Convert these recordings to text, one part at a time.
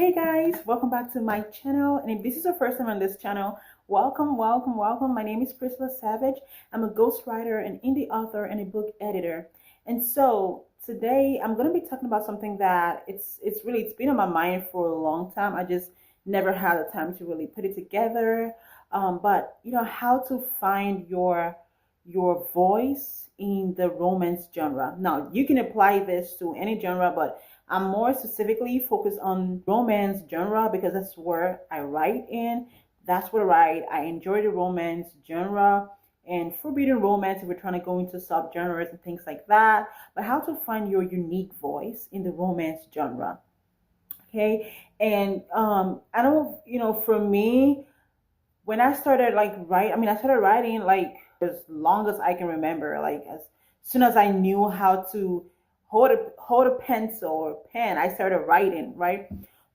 Hey guys, welcome back to my channel. And if this is your first time on this channel, welcome, welcome, welcome. My name is Priscilla Savage. I'm a ghostwriter, an indie author, and a book editor. And so today I'm going to be talking about something that it's been on my mind for a long time. I just never had the time to really put it together. But how to find your voice in the romance genre. Now you can apply this to any genre, but I'm more specifically focused on romance genre because that's where I write in. That's what I write. I enjoy the romance genre and forbidden romance if we're trying to go into subgenres and things like that. But how to find your unique voice in the romance genre. Okay. And I don't, for me, when I started I started writing like as long as I can remember, like as soon as I knew how to hold a pencil or pen, I started writing, right?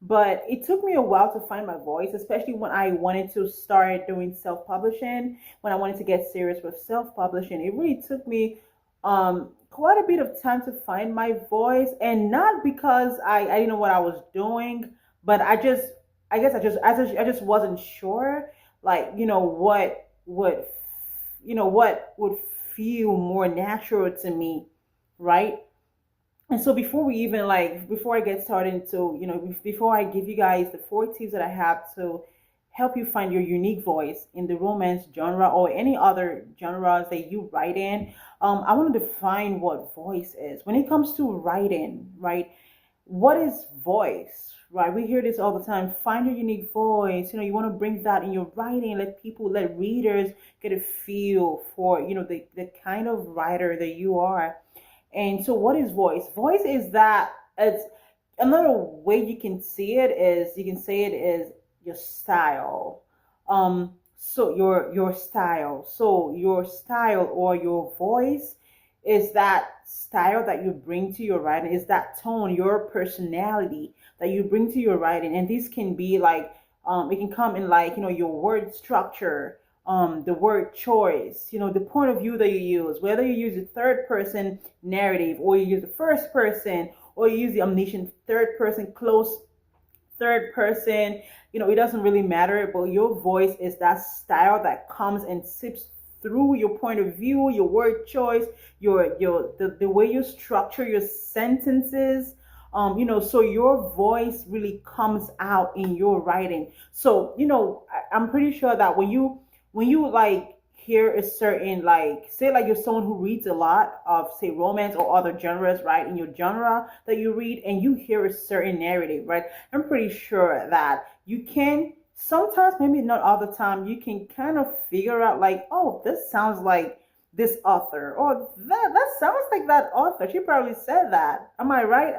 But it took me a while to find my voice, especially when I wanted to start doing self-publishing, when I wanted to get serious with self-publishing. It really took me quite a bit of time to find my voice, and not because I didn't know what I was doing, but I just wasn't sure, like, what would feel more natural to me, right? And so before I get started, before I give you guys the 4 tips that I have to help you find your unique voice in the romance genre or any other genres that you write in, I want to define what voice is when it comes to writing, right? What is voice, right? We hear this all the time. Find your unique voice. You want to bring that in your writing. Let readers get a feel for, the kind of writer that you are. And so what is voice? Voice is that, it's another way you can see it is, you can say it is your style. So your style. So your style or your voice is that style that you bring to your writing, is that tone, your personality that you bring to your writing. And this can be like, it can come in like, your word structure, the word choice, the point of view that you use, whether you use the third person narrative or you use the first person or you use the omniscient third person, close third person, it doesn't really matter, but your voice is that style that comes and sips through your point of view, your word choice, the way you structure your sentences. So your voice really comes out in your writing. So I'm pretty sure that when you like hear a certain, like, say like you're someone who reads a lot of, say, romance or other genres, right, in your genre that you read, and you hear a certain narrative, right, I'm pretty sure that you can sometimes, maybe not all the time, you can kind of figure out like, oh, this sounds like this author, or that sounds like that author, she probably said that. Am I right?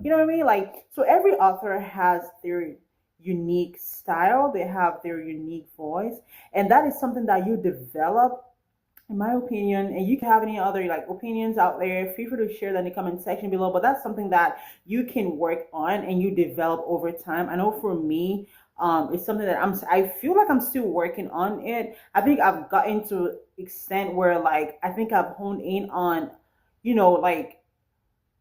You know what I mean? Like, so every author has their unique style, they have their unique voice, and that is something that you develop, in my opinion. And you can have any other like opinions out there, feel free to share that in the comment section below, but that's something that you can work on and you develop over time. I know for me, it's something that I feel like I'm still working on it. I think I've gotten to extent where, like, I think I've honed in on, like,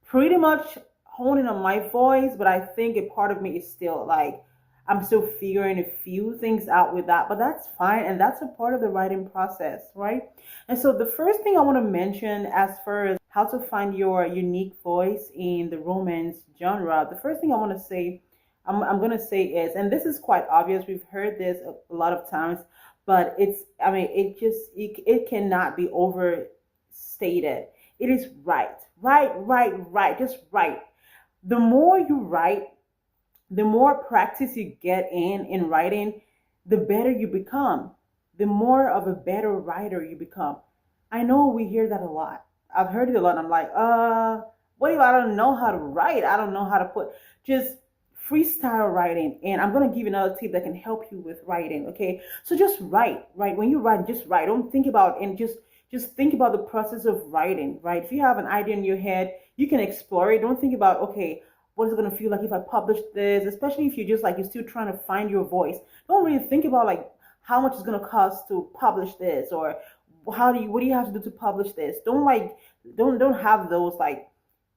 pretty much honing on my voice, but I think a part of me is still like, I'm still figuring a few things out with that, but that's fine. And that's a part of the writing process, right? And so the first thing I want to mention as far as how to find your unique voice in the romance genre, the first thing I want to say, I'm going to say is, and this is quite obvious, we've heard this a lot of times, but it cannot be overstated. It is right, just right. The more you write, the more practice you get in writing, the better you become, the more of a better writer you become. I know we hear that a lot. I've heard it a lot. I'm like, what if I don't know how to write? I don't know how to just freestyle writing. And I'm going to give you another tip that can help you with writing. Okay. So just write, right? When you write, just write. Don't think about, and just think about the process of writing, right? If you have an idea in your head, you can explore it. Don't think about, okay, what is it going to feel like if I publish this? Especially if you're still trying to find your voice. Don't really think about like how much it's going to cost to publish this, or what do you have to do to publish this. Don't have those like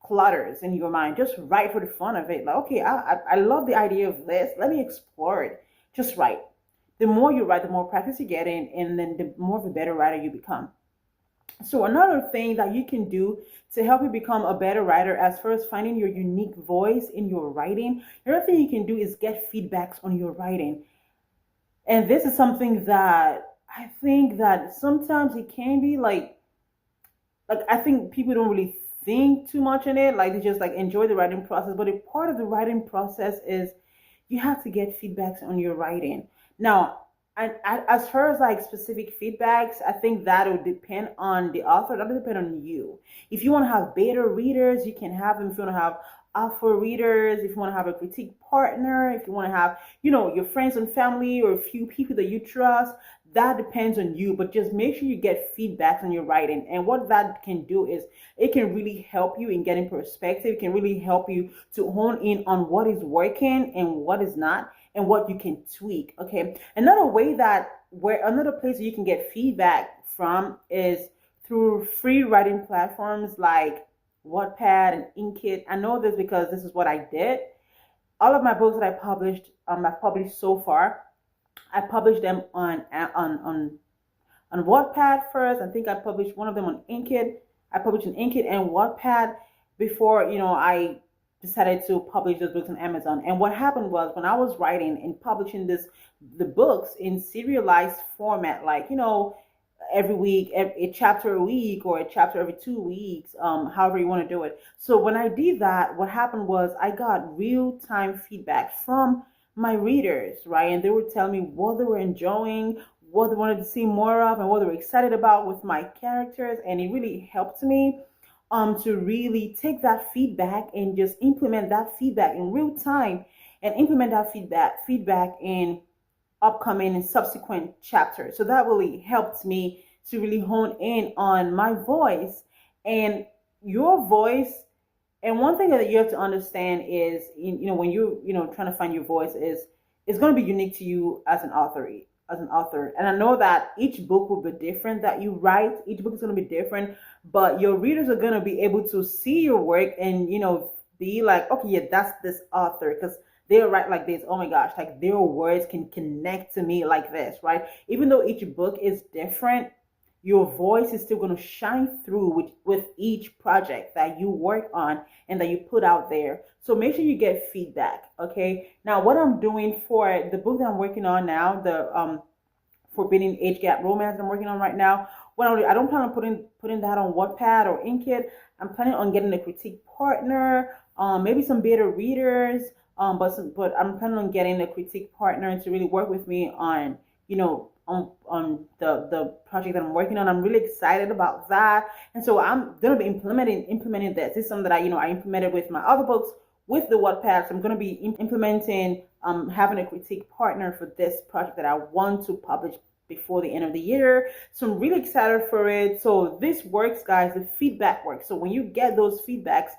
clutters in your mind. Just write for the fun of it. Like, okay, I love the idea of this. Let me explore it. Just write. The more you write, the more practice you get in, and then the more of a better writer you become. So another thing that you can do to help you become a better writer, as far as finding your unique voice in your writing, another thing you can do is get feedbacks on your writing. And this is something that I think that sometimes it can be like I think people don't really think too much in it. Like they just like enjoy the writing process. But a part of the writing process is you have to get feedbacks on your writing. Now, as far as like specific feedbacks, I think that will depend on the author. That will depend on you. If you want to have beta readers, you can have them. If you want to have alpha readers, if you want to have a critique partner, if you want to have, your friends and family or a few people that you trust, that depends on you. But just make sure you get feedback on your writing. And what that can do is it can really help you in getting perspective. It can really help you to hone in on what is working and what is not, and what you can tweak. Okay. Another place you can get feedback from is through free writing platforms like Wattpad and Inkit. I know this because this is what I did. All of my books that I published so far, I published them on Wattpad first. I think I published one of them on Inkit. I published in Inkit and Wattpad before, I decided to publish those books on Amazon. And what happened was, when I was writing and publishing the books in serialized format, like, every week, a chapter a week, or a chapter every 2 weeks, however you want to do it. So when I did that, what happened was I got real-time feedback from my readers, right? And they would tell me what they were enjoying, what they wanted to see more of, and what they were excited about with my characters. And it really helped me to really take that feedback and just implement that feedback in real time, and implement that feedback in upcoming and subsequent chapters. So that really helped me to really hone in on my voice and your voice. And one thing that you have to understand is, when you trying to find your voice, is it's going to be unique to you as an author. And I know that each book will be different that you write. Each book is going to be different, but your readers are going to be able to see your work and, be like, okay, yeah, that's this author, because they'll write like this. Oh my gosh, like their words can connect to me like this, right? Even though each book is different, your voice is still going to shine through with each project that you work on and that you put out there. So make sure you get feedback. Okay. Now, what I'm doing for the book that I'm working on now, the Forbidden Age Gap Romance that I'm working on right now, I don't plan on putting that on Wattpad or Inkit. I'm planning on getting a critique partner, maybe some beta readers, but I'm planning on getting a critique partner to really work with me on, on the project that I'm working on. I'm really excited about that. And so I'm going to be implementing this. This is something that I implemented with my other books with the Wattpad. So I'm going to be implementing, having a critique partner for this project that I want to publish before the end of the year. So I'm really excited for it. So this works, guys. The feedback works. So when you get those feedbacks,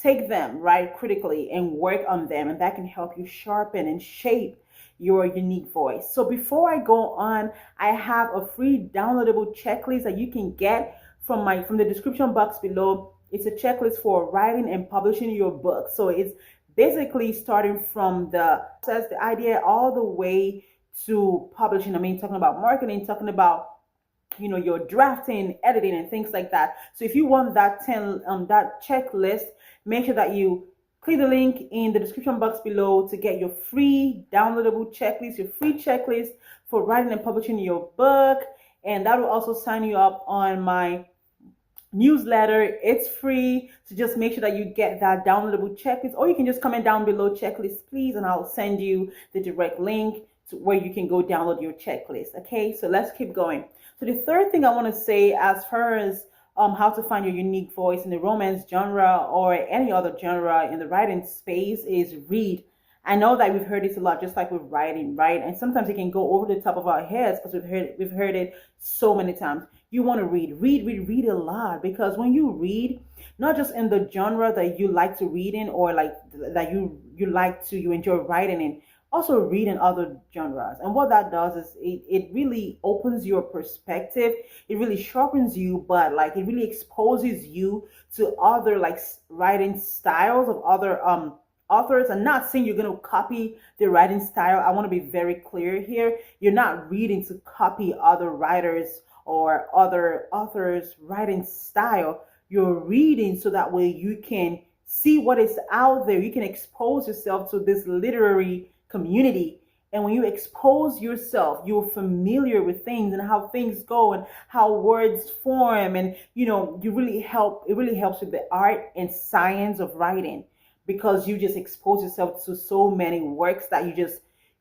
take them, right, critically and work on them. And that can help you sharpen and shape your unique voice. So before I go on, I have a free downloadable checklist that you can get from the description box below. It's a checklist for writing and publishing your book. So it's basically starting from the idea all the way to publishing. I mean, talking about marketing, talking about your drafting, editing, and things like that. So if you want that that checklist, make sure that you click the link in the description box below to get your free downloadable checklist, your free checklist for writing and publishing your book. And that will also sign you up on my newsletter. It's free. So just make sure that you get that downloadable checklist, or you can just comment down below, checklist please, and I'll send you the direct link to where you can go download your checklist. Okay, so let's keep going. So the third thing I want to say, as far as how to find your unique voice in the romance genre or any other genre in the writing space, is read. I know that we've heard this a lot, just like with writing, right? And sometimes it can go over the top of our heads because we've heard it so many times. You want to read a lot, because when you read, not just in the genre that you like to read in, or like that you enjoy writing in, also read in other genres. And what that does is it really opens your perspective. It really sharpens you, but like it really exposes you to other like writing styles of other authors. I'm not saying you're going to copy the writing style. I want to be very clear here. You're not reading to copy other writers or other authors' writing style. You're reading so that way you can see what is out there. You can expose yourself to this literary community. And when you expose yourself, you're familiar with things and how things go and how words form. And, you really help. It really helps with the art and science of writing, because you just expose yourself to so many works that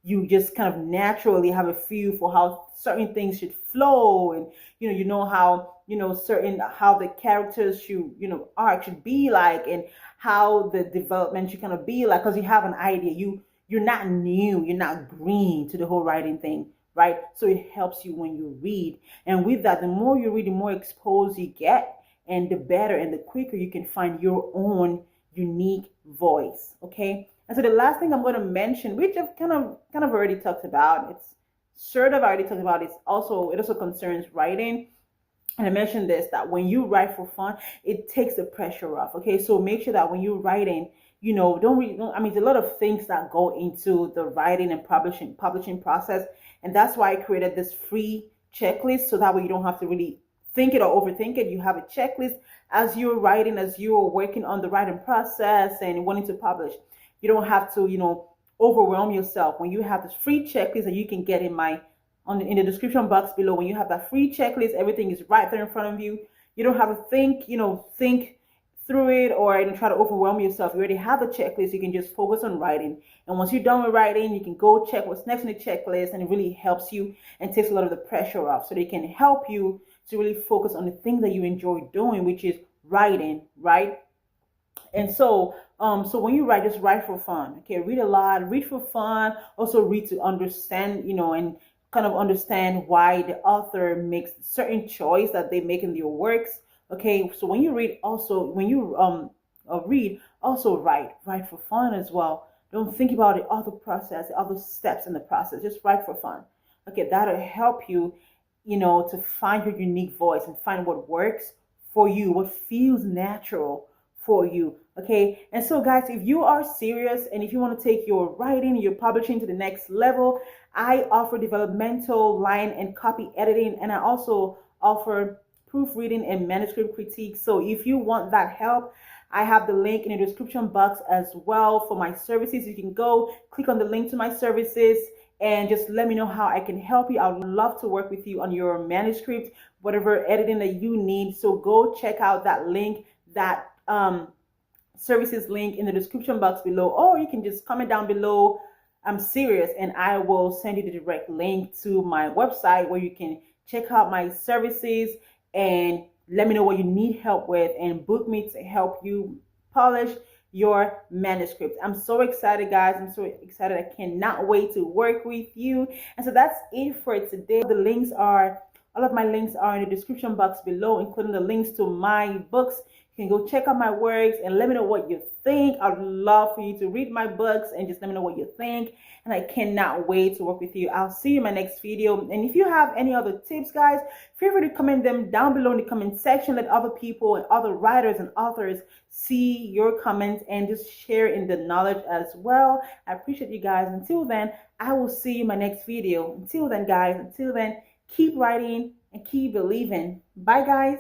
you just kind of naturally have a feel for how certain things should flow. And how certain how the characters should arc should be like, and how the development should kind of be like, because you have an idea. You're not new, you're not green to the whole writing thing, right? So it helps you when you read. And with that, the more you read, the more exposed you get, and the better and the quicker you can find your own unique voice. Okay. And so the last thing I'm going to mention, which I've kind of already talked about, it's sort of already talked about, it also concerns writing. And I mentioned this, that when you write for fun, it takes the pressure off. Okay. So make sure that when you're writing, I mean, there's a lot of things that go into the writing and publishing process. And that's why I created this free checklist, so that way you don't have to really think it or overthink it. You have a checklist as you're writing, as you're working on the writing process and wanting to publish. You don't have to, overwhelm yourself. When you have this free checklist that you can get in the description box below, when you have that free checklist, everything is right there in front of you. You don't have to think through it or try to overwhelm yourself. You already have a checklist. You can just focus on writing. And once you're done with writing, you can go check what's next on the checklist, and it really helps you and takes a lot of the pressure off. So they can help you to really focus on the thing that you enjoy doing, which is writing, right? And so when you write, just write for fun. Okay, read a lot, read for fun. Also read to understand, and kind of understand why the author makes certain choice that they make in their works. Okay, so when you read, also write for fun as well. Don't think about the other process, the other steps in the process. Just write for fun. Okay, that'll help you, to find your unique voice and find what works for you, what feels natural for you. Okay. And so guys, if you are serious and if you want to take your writing, your publishing to the next level, I offer developmental line and copy editing, and I also offer proofreading and manuscript critique. So if you want that help, I have the link in the description box as well for my services. You can go click on the link to my services and just let me know how I can help you. I would love to work with you on your manuscript, whatever editing that you need. So go check out that link, that services link in the description box below, or you can just comment down below, I'm serious, and I will send you the direct link to my website where you can check out my services and let me know what you need help with and book me to help you polish your manuscript. I'm so excited, guys. I'm so excited. I cannot wait to work with you. And so that's it for today. All of my links are in the description box below, including the links to my books. You can go check out my works and let me know what you think. I'd love for you to read my books and just let me know what you think. And I cannot wait to work with you. I'll see you in my next video. And if you have any other tips, guys, feel free to comment them down below in the comment section. Let other people and other writers and authors see your comments and just share in the knowledge as well. I appreciate you guys. Until then, I will see you in my next video. Until then, guys, keep writing and keep believing. Bye, guys.